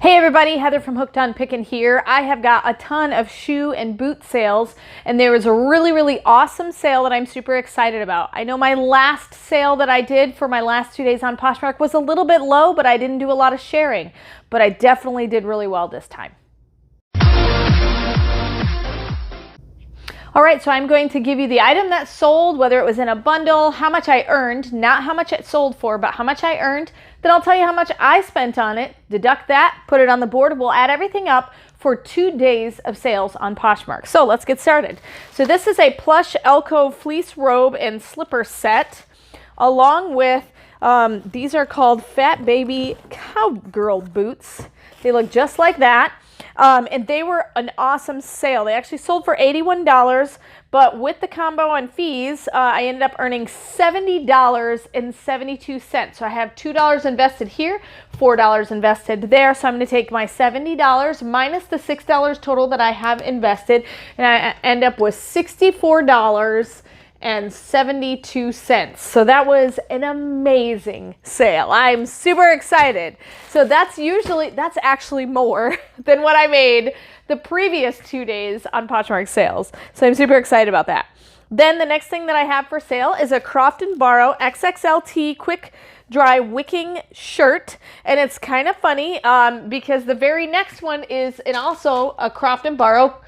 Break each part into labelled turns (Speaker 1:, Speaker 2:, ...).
Speaker 1: Hey everybody, Heather from Hooked on Pickin here. I have got a ton of shoe and boot sales, and there was a really awesome sale that I'm super excited about. I know my last sale that I did for my last 2 days on Poshmark was a little bit low, but I didn't do a lot of sharing. But I definitely did really well this time. All right, so I'm going to give you the item that sold, whether it was in a bundle, how much I earned, not how much it sold for, but how much I earned. Then I'll tell you how much I spent on it, deduct that, put it on the board. We'll add everything up for 2 days of sales on Poshmark. So let's get started. So this is a plush Elko fleece robe and slipper set, along with, these are called Fat Baby Cowgirl boots. They look just like that. And they were an awesome sale. They actually sold for $81, but with the combo and fees, I ended up earning $70.72. So I have $2 invested here, $4 invested there. So I'm going to take my $70 minus the $6 total that I have invested, and I end up with $64.72. So that was an amazing sale. I'm super excited. So that's actually more than what I made the previous 2 days on Poshmark Sales. So I'm super excited about that. Then the next thing that I have for sale is a Croft & Barrow XXLT quick dry wicking shirt, and it's kind of funny because the very next one is also a Croft & Barrow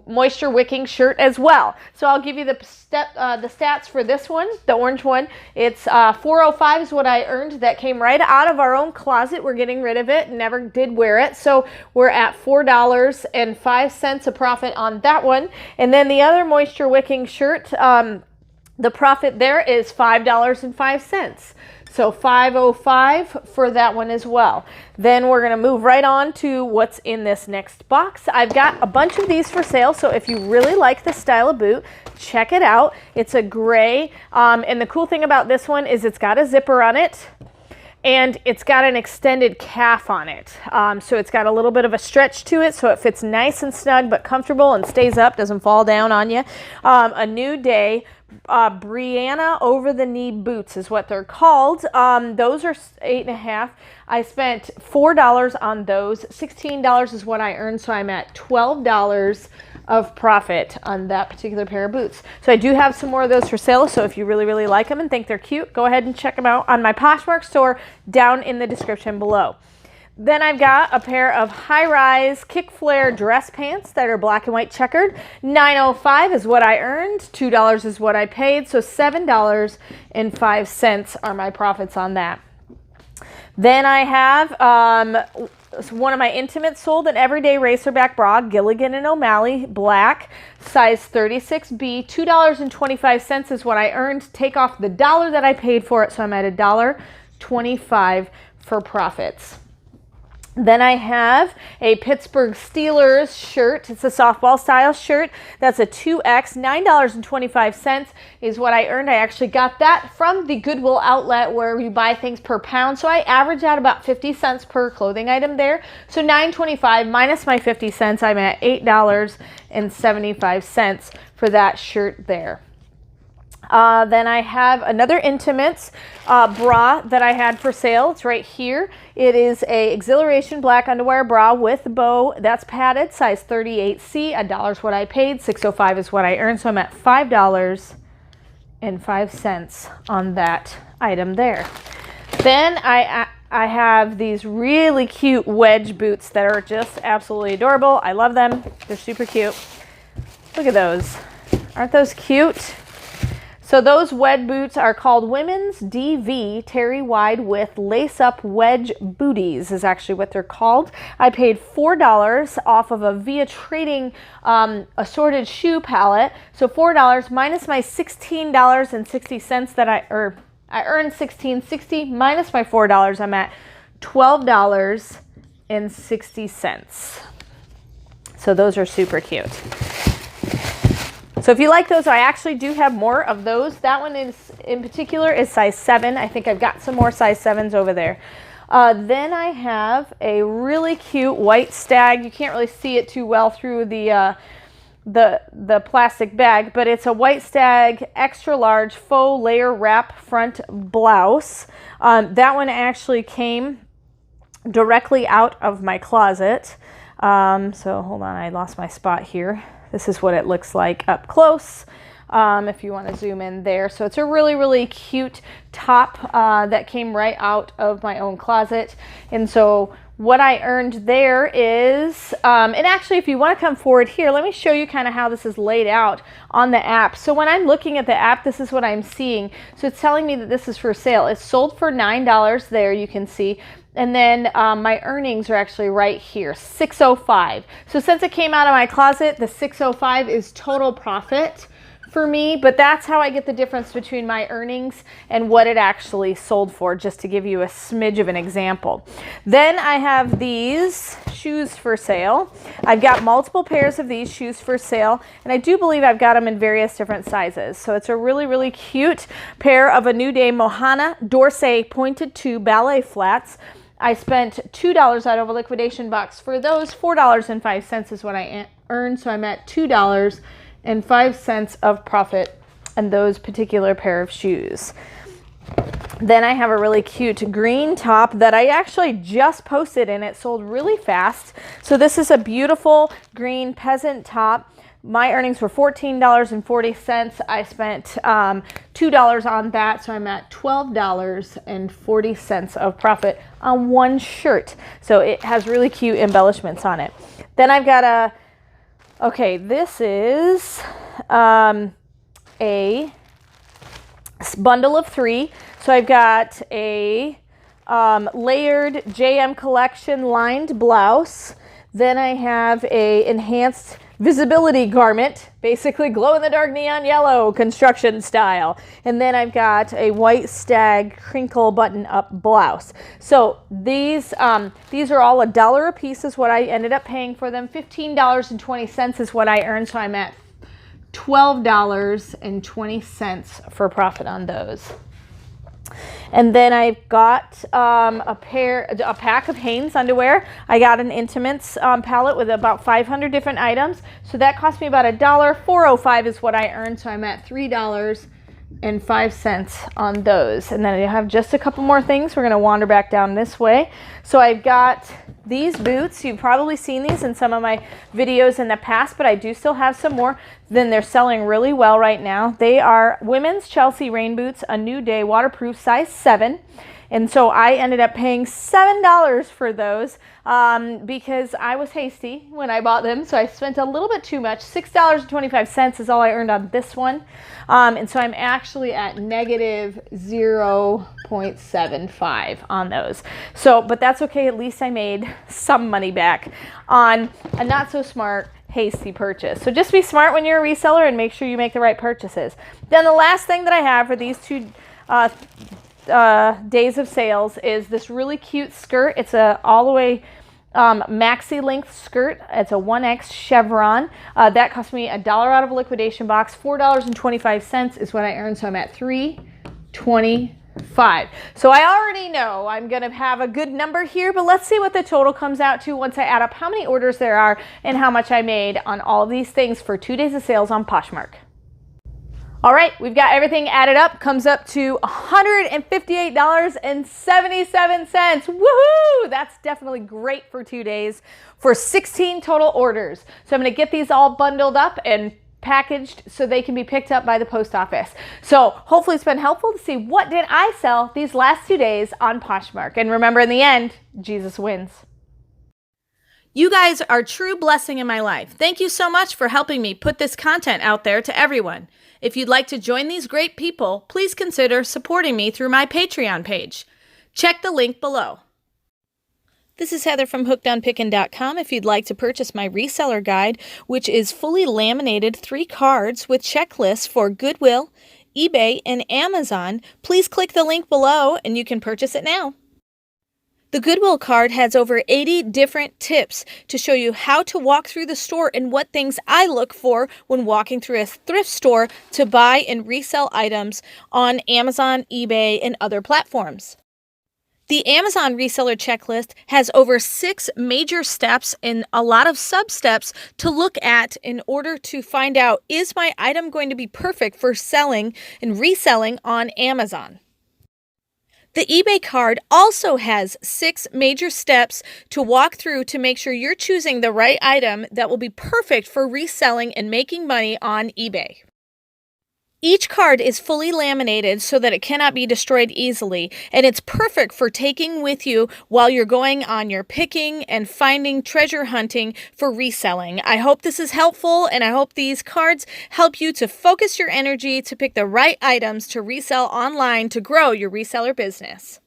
Speaker 1: moisture wicking shirt as well. So I'll give you the stats for this one, the orange one. It's 405 is what I earned. That came right out of our own closet. We're getting rid of it, never did wear it. So we're at $4.05 a profit on that one. And then the other moisture wicking shirt, the profit there is $5.05. So $5.05 for that one as well. Then we're gonna move right on to what's in this next box. I've got a bunch of these for sale, so if you really like this style of boot, check it out. It's a gray, and the cool thing about this one is it's got a zipper on it, and it's got an extended calf on it. So it's got a little bit of a stretch to it, so it fits nice and snug but comfortable and stays up, doesn't fall down on you. A New Day Brianna over the knee boots is what they're called. Those are 8.5. I spent $4 on those. $16 is what I earned, so I'm at $12 of profit on that particular pair of boots. So I do have some more of those for sale, so if you really like them and think they're cute, go ahead and check them out on my Poshmark store down in the description below. Then I've got a pair of high-rise kick flare dress pants that are black and white checkered. $9.05 is what I earned. $2 is what I paid. So $7.05 are my profits on that. Then I have one of my intimates sold, an everyday racerback bra, Gilligan and O'Malley, black, size 36B. $2.25 is what I earned. Take off the $1 that I paid for it, so I'm at $1.25 for profits. Then I have a Pittsburgh Steelers shirt. It's a softball style shirt. That's a 2X. $9.25 is what I earned. I actually got that from the Goodwill outlet where you buy things per pound. So I average out about 50 cents per clothing item there. So $9.25 minus my 50 cents, I'm at $8.75 for that shirt there. Then I have another Intimates bra that I had for sale. It's right here. It is a Exhilaration black underwire bra with bow. That's padded, size 38C. $1 is what I paid. $6.05 is what I earned. So I'm at $5.05 on that item there. Then I have these really cute wedge boots that are just absolutely adorable. I love them. They're super cute. Look at those. Aren't those cute? So those wedge boots are called Women's DV Terry Wide with Lace-Up Wedge Booties is actually what they're called. I paid $4 off of a Via Trading assorted shoe palette. So $4 minus my $16.60 that I earned $16.60 minus my $4. I'm at $12.60. So those are super cute. So if you like those, I actually do have more of those. That one is in particular is size 7. I think I've got some more size 7s over there. Then I have a really cute white stag. You can't really see it too well through the plastic bag, but it's a white stag extra large faux layer wrap front blouse. That one actually came directly out of my closet. So hold on, I lost my spot here. This is what it looks like up close. If you want to zoom in there. So it's a really, really cute top that came right out of my own closet. And so what I earned there is, and actually if you want to come forward here, let me show you kind of how this is laid out on the app. So when I'm looking at the app, this is what I'm seeing. So it's telling me that this is for sale. It's sold for $9 there, you can see. And then my earnings are actually right here, $605. So since it came out of my closet, the $605 is total profit for me, but that's how I get the difference between my earnings and what it actually sold for, just to give you a smidge of an example. Then I have these shoes for sale. I've got multiple pairs of these shoes for sale, and I do believe I've got them in various different sizes. So it's a really, really cute pair of a New Day Mohana Dorsey pointed toe ballet flats. I spent $2 out of a liquidation box for those. $4.05 is what I earned, so I'm at $2.05 of profit on those particular pair of shoes. Then I have a really cute green top that I actually just posted, and it sold really fast. So this is a beautiful green peasant top. My earnings were $14.40. I spent $2 on that, so I'm at $12.40 of profit on one shirt. So it has really cute embellishments on it. Then I've got this is a bundle of 3. So I've got a layered JM collection lined blouse. Then I have a enhanced visibility garment, basically glow-in-the-dark neon yellow construction style. And then I've got a white stag crinkle button-up blouse. So these are all $1 a piece is what I ended up paying for them. $15.20 is what I earned, so I'm at $12.20 for profit on those. And then I've got a pack of Hanes underwear. I got an Intimates palette with about 500 different items. So that cost me about $1. $4.05 is what I earned. So I'm at $3.05 on those. And then I have just a couple more things. We're going to wander back down this way. So I've got these boots. You've probably seen these in some of my videos in the past, but I do still have some more. Then they're selling really well right now. They are women's Chelsea rain boots, a New Day waterproof size 7. And so I ended up paying $7 for those because I was hasty when I bought them. So I spent a little bit too much. $6.25 is all I earned on this one. And so I'm actually at negative 0.75 on those. So, but that's okay. At least I made some money back on a not so smart hasty purchase. So just be smart when you're a reseller and make sure you make the right purchases. Then the last thing that I have for these 2 days of sales is this really cute skirt. It's a all the way maxi length skirt. It's a 1X chevron. That cost me $1 out of a liquidation box. $4.25 is what I earned, so I'm at $3.25. So I already know I'm going to have a good number here, but let's see what the total comes out to once I add up how many orders there are and how much I made on all of these things for 2 days of sales on Poshmark. All right, we've got everything added up, comes up to $158.77. Woohoo! That's definitely great for 2 days for 16 total orders. So I'm going to get these all bundled up and packaged so they can be picked up by the post office. So hopefully it's been helpful to see what did I sell these last 2 days on Poshmark. And remember, in the end, Jesus wins. You guys are a true blessing in my life. Thank you so much for helping me put this content out there to everyone. If you'd like to join these great people, please consider supporting me through my Patreon page. Check the link below. This is Heather from hookedonpickin.com. If you'd like to purchase my reseller guide, which is fully laminated 3 cards with checklists for Goodwill, eBay, and Amazon, please click the link below and you can purchase it now. The Goodwill card has over 80 different tips to show you how to walk through the store and what things I look for when walking through a thrift store to buy and resell items on Amazon, eBay, and other platforms. The Amazon reseller checklist has over 6 major steps and a lot of sub-steps to look at in order to find out, is my item going to be perfect for selling and reselling on Amazon? The eBay card also has 6 major steps to walk through to make sure you're choosing the right item that will be perfect for reselling and making money on eBay. Each card is fully laminated so that it cannot be destroyed easily, and it's perfect for taking with you while you're going on your picking and finding treasure hunting for reselling. I hope this is helpful, and I hope these cards help you to focus your energy to pick the right items to resell online to grow your reseller business.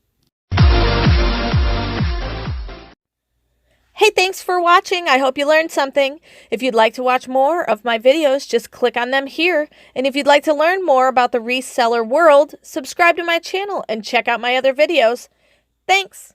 Speaker 1: Hey, thanks for watching. I hope you learned something. If you'd like to watch more of my videos, just click on them here. And if you'd like to learn more about the reseller world, subscribe to my channel and check out my other videos. Thanks.